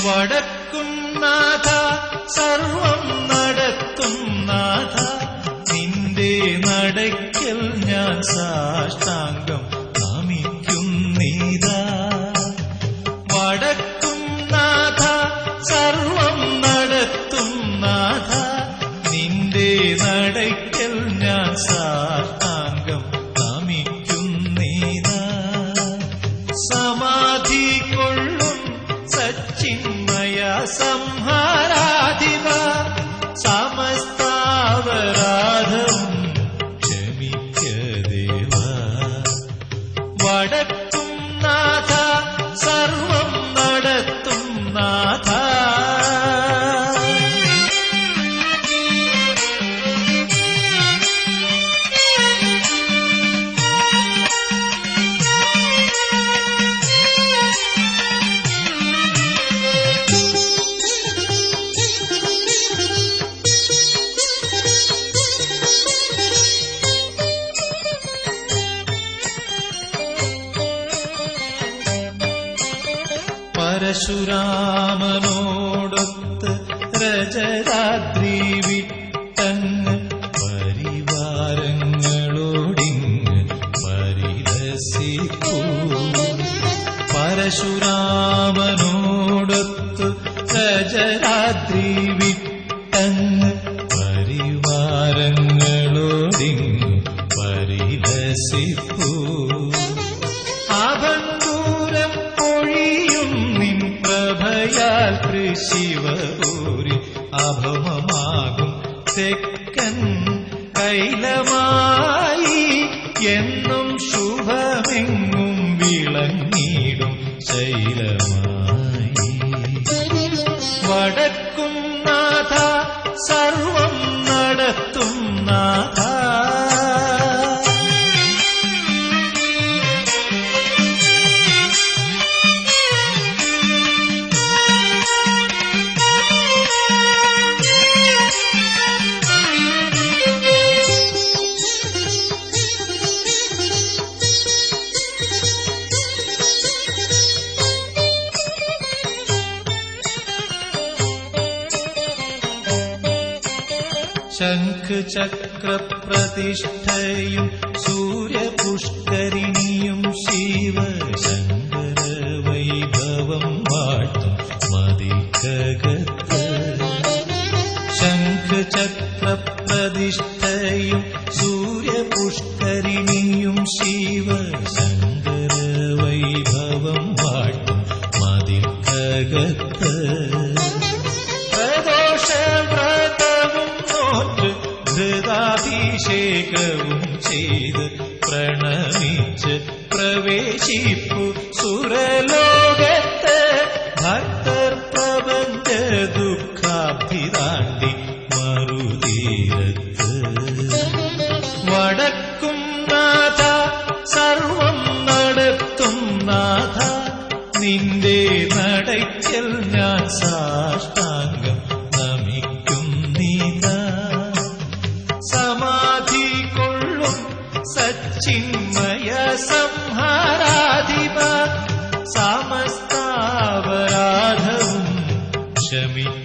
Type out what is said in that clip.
വടക്കും നാഥ സർവം നടത്തും നാഥ നിന്റെ നടയ്ക്കൽ ഞാൻ സാഷ്ടാംഗം നമിക്കുന്നീതാ. വടക്കും നാഥ സർവം നടത്തും നാഥ നിന്റെ നടയ്ക്കൽ ഞാൻ സാഷ്ടാംഗം നമിക്കുന്നീതാ. സമാധി കൊള്ളും സച്ചിന്മയ സംഹാരാധിപ സമസ്താപരാധവും ക്ഷമിക്ക ദേവ. വടക്കും നാഥ സർവം നടത്തും നാഥ. പരശുരാമനോടൊത്ത് രജരാദ്രി വിട്ടങ്ങ് പരിവാരങ്ങളോടിങ്ങ് പരിലസിക്കൂ. പരശുരാമനോടൊത്ത് രജരാദ്രി വിട്ടങ്ങ് പരിവാരങ്ങളോടിങ്ങ് പരിലസിക്കൂ. ആഭംഗൂരം പൊഴിയും നിൻ പ്രഭയാൽ ശിവപൂരി അഭമമാകും തെക്കൻ കൈലമായി എന്നും ശുഭമെങ്ങും വിളങ്ങിടും ശൈലമായി. വടക്കും നാഥ സർവം നടത്തും നാഥ. ശംഖചക്രപ്രതിഷ്ഠയും സൂര്യപുഷ്കരിണിയും ശിവശങ്കര വൈഭവം വാഴ്ത്തും മതിക്കകത്ത്. ശംഖചക്രപ്രതിഷ്ഠയും സൂര്യപുഷ്കരിണിയും ശിവശങ്കര വൈഭവം വാഴ്ത്തും മതിക്കകത്ത്. ഘൃതാഭിഷേകവും ചെയ്ത് പ്രണമിച്ച് പ്രവേശിപ്പു സുരലോകത്ത്. ഭക്തർ പ്രപഞ്ച ദുഃഖാഭിതാണ്ടി മറുതീരത്ത്. വടക്കും നാഥ സർവം നടത്തും നാഥ നിന്റെ നടയ്ക്കൽ ഞാൻ സാഷ്ടാംഗം നമിക്കുന്നീതാ. സമാധി കൊള്ളും സച്ചിന്മയ സംഹാരാധിപ സമസ്താപരാധവും ക്ഷമിക്ക